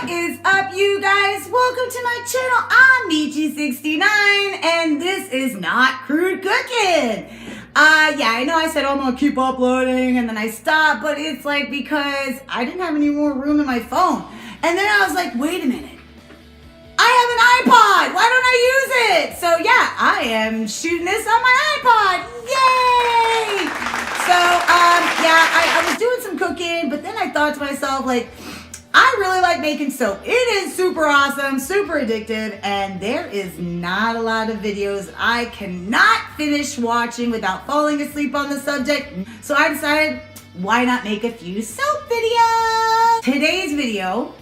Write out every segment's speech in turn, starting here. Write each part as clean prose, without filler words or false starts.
What is up, you guys? Welcome to my channel. I'm Michi69, and this is not crude cooking. Yeah, I know I said, oh, I'm gonna keep uploading, and then I stopped, but it's like because I didn't have any more room in my phone. And then I was like, wait a minute. I have an iPod. Why don't I use it? So yeah, I am shooting this on my iPod. Yay! So yeah, I was doing some cooking, but then I thought to myself, like, I really like making soap. It is super awesome, super addictive, and there is not a lot of videos I cannot finish watching without falling asleep on the subject. So I decided, why not make a few soap videos? Today's video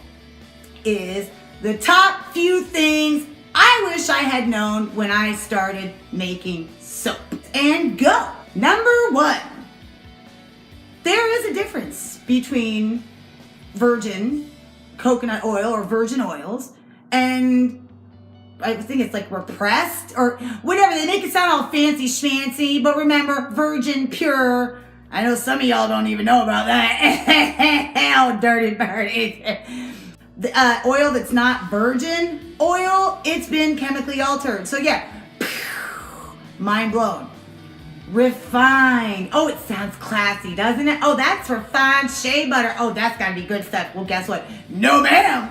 is the top few things I wish I had known when I started making soap. And go! Number one, there is a difference between virgin coconut oil or virgin oils and I think it's like repressed or whatever. They make it sound all fancy schmancy, but remember, virgin, pure. I know some of y'all don't even know about that. How dirty bird is it? The oil that's not virgin oil, it's been chemically altered. So yeah, mind blown. Refined. Oh, it sounds classy, doesn't it? Oh, that's refined shea butter. Oh, that's gotta be good stuff. Well, guess what? No, ma'am.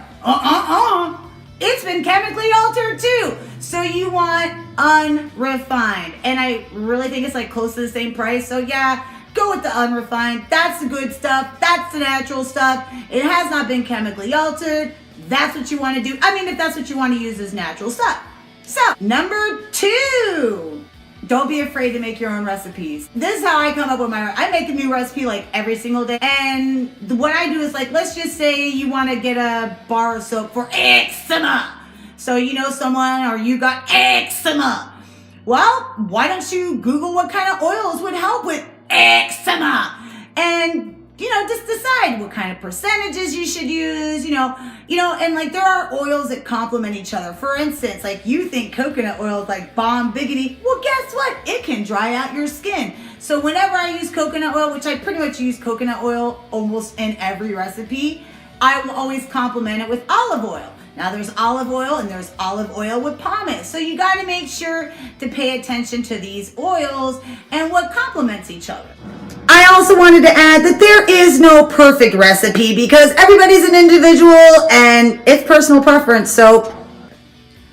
It's been chemically altered too. So you want unrefined. And I really think it's like close to the same price. So yeah, go with the unrefined. That's the good stuff. That's the natural stuff. It has not been chemically altered. That's what you want to do. I mean, if that's what you want to use as natural stuff. So, number two. Don't be afraid to make your own recipes. This is how I come up with I make a new recipe like every single day. And what I do is like, let's just say you want to get a bar of soap for eczema. So you know someone or you got eczema. Well, why don't you Google what kind of oils would help with eczema? And just decide what kind of percentages you should use, and like there are oils that complement each other. For instance, like you think coconut oil is like bomb biggity. Well, guess what? It can dry out your skin. So whenever I use coconut oil, which I pretty much use coconut oil almost in every recipe, I will always complement it with olive oil. Now there's olive oil and there's olive oil with pomace. So you got to make sure to pay attention to these oils and what complements each other. I also wanted to add that there is no perfect recipe because everybody's an individual and it's personal preference. So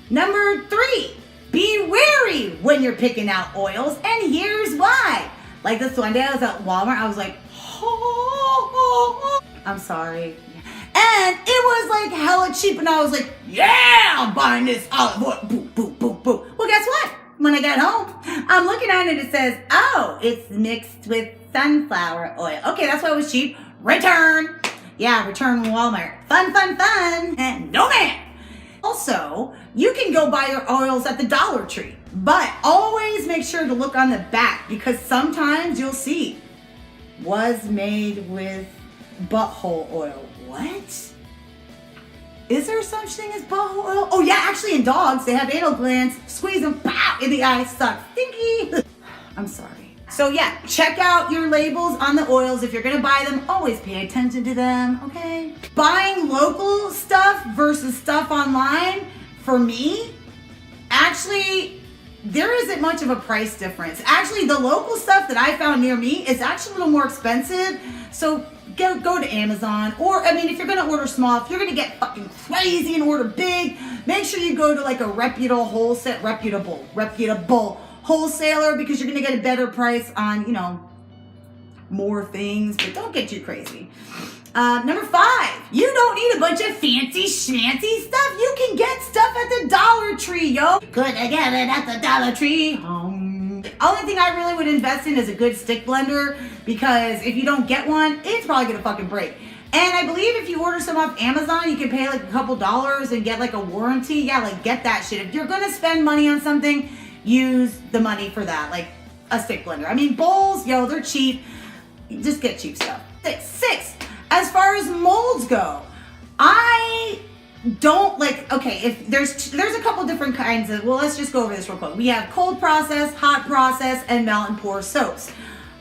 number three, be wary when you're picking out oils, and here's why. Like this one day I was at Walmart, I was like, I'm sorry. And it was like hella cheap and I was like, yeah, I'm buying this olive oil. Boom, boom, boom, boom. Well, guess what? When I got home, I'm looking at it and it says, oh, it's mixed with sunflower oil. Okay, that's why it was cheap. Return. Yeah, return Walmart. Fun, fun, fun. And no man. Also, you can go buy your oils at the Dollar Tree, but always make sure to look on the back because sometimes you'll see was made with butthole oil. What? Is there such thing as butthole oil? Oh yeah, actually in dogs, they have anal glands. Squeeze them, pow, in the eye, suck. Stinky. I'm sorry. So yeah, check out your labels on the oils. If you're gonna buy them, always pay attention to them, okay? Buying local stuff versus stuff online, for me, actually, there isn't much of a price difference. Actually, the local stuff that I found near me is actually a little more expensive. So go to Amazon, or I mean, if you're gonna order small, if you're gonna get fucking crazy and order big, make sure you go to like a reputable wholesaler because you're gonna get a better price on, more things, but don't get too crazy. Number five, you don't need a bunch of fancy schmancy stuff. You can get stuff at the Dollar Tree, yo. Could I get it at the Dollar Tree? Only thing I really would invest in is a good stick blender because if you don't get one, it's probably gonna fucking break. And I believe if you order some off Amazon, you can pay like a couple dollars and get like a warranty. Yeah, like get that shit. If you're gonna spend money on something, use the money for that, like a stick blender. I mean, bowls, yo, they're cheap. Just get cheap stuff. Six, as far as molds go, I don't like, okay, if there's a couple different kinds of, well, let's just go over this real quick. We have cold process, hot process, and melt and pour soaps.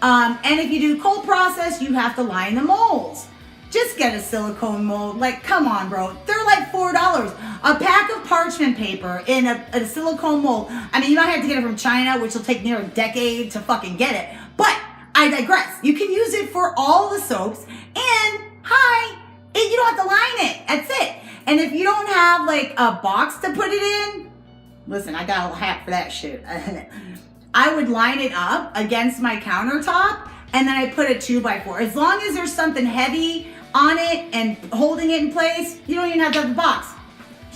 And if you do cold process, you have to line the molds. Just get a silicone mold. Like, come on, bro. They're like $4. A pack of parchment paper in a silicone mold. I mean, you might have to get it from China, which will take near a decade to fucking get it. But I digress. You can use it for all the soaps, and you don't have to line it. That's it. And if you don't have like a box to put it in, listen, I got a hack for that shit. I would line it up against my countertop, and then I put a 2x4. As long as there's something heavy on it and holding it in place, you don't even have to have the box.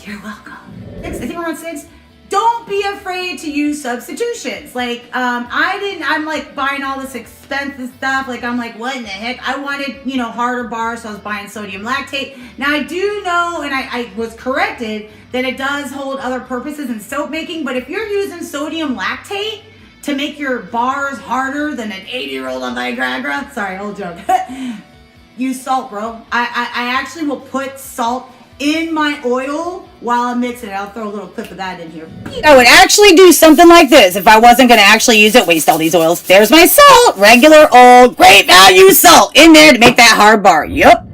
You're welcome. 6, I think we're on 6. Don't be afraid to use substitutions. Like, I'm like buying all this expensive stuff. Like, I'm like, what in the heck? I wanted, harder bars, so I was buying sodium lactate. Now, I do know, and I was corrected, that it does hold other purposes in soap making, but if you're using sodium lactate to make your bars harder than an 80-year-old on Viagra, sorry, old joke, use salt, bro. I actually will put salt in my oil while I'm mixing it. I'll throw a little clip of that in here. I would actually do something like this if I wasn't going to actually use it. Waste all these oils. There's my salt. Regular old great value salt in there to make that hard bar. Yep.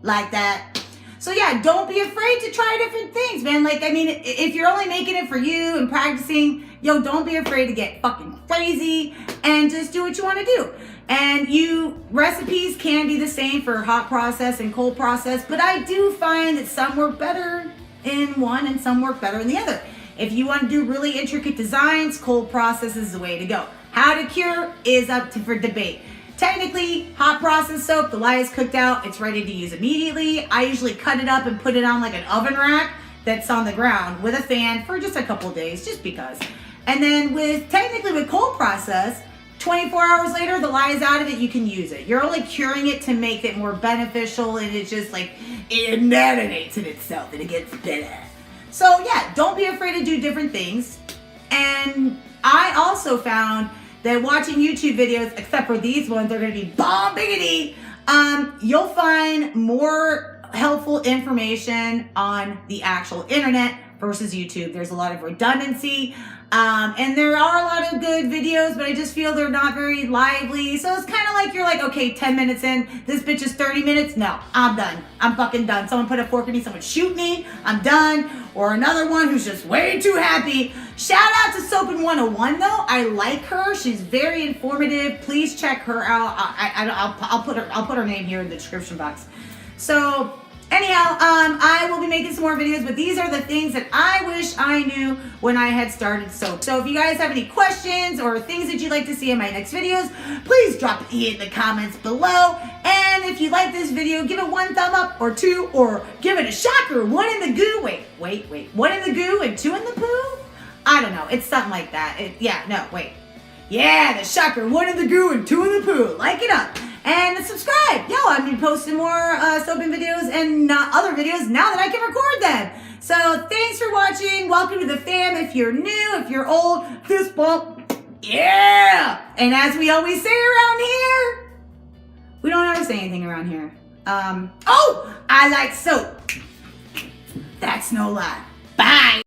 Like that. So yeah, don't be afraid to try different things, man. Like, I mean, if you're only making it for you and practicing, don't be afraid to get fucking crazy and just do what you want to do. And recipes can be the same for hot process and cold process, but I do find that some work better in one and some work better in the other. If you want to do really intricate designs, cold process is the way to go. How to cure is up for debate. Technically, hot process soap, the lye is cooked out, it's ready to use immediately. I usually cut it up and put it on like an oven rack that's on the ground with a fan for just a couple of days, just because. And then with cold process, 24 hours later, the lye is out of it, you can use it. You're only curing it to make it more beneficial, and it's just like, it marinates in itself and it gets better. So yeah, don't be afraid to do different things. And I also found that watching YouTube videos, except for these ones, they're gonna be bomb biggity, you'll find more helpful information on the actual internet versus YouTube. There's a lot of redundancy. And there are a lot of good videos, but I just feel they're not very lively. So it's kind of like you're like, okay, 10 minutes in, this bitch is 30 minutes. No, I'm done. I'm fucking done. Someone put a fork in me, someone shoot me, I'm done. Or another one who's just way too happy. Shout out to Soapin' 101 though. I like her. She's very informative. Please check her out. I'll put her name here in the description box. So anyhow, I will be making some more videos, but these are the things that I wish I knew when I had started soap. So if you guys have any questions or things that you'd like to see in my next videos, please drop it in the comments below. And if you like this video, give it 1 thumb up or 2, or give it a shocker. 1 in the goo. Wait. 1 in the goo and 2 in the poo? I don't know. It's something like that. Yeah, the shocker. 1 in the goo and 2 in the poo. Like it up. And subscribe. I've been posting more soaping videos and other videos now that I can record them. So thanks for watching. Welcome to the fam. If you're new, if you're old, fist bump. Yeah. And as we always say around here, we don't ever say anything around here. I like soap. That's no lie. Bye.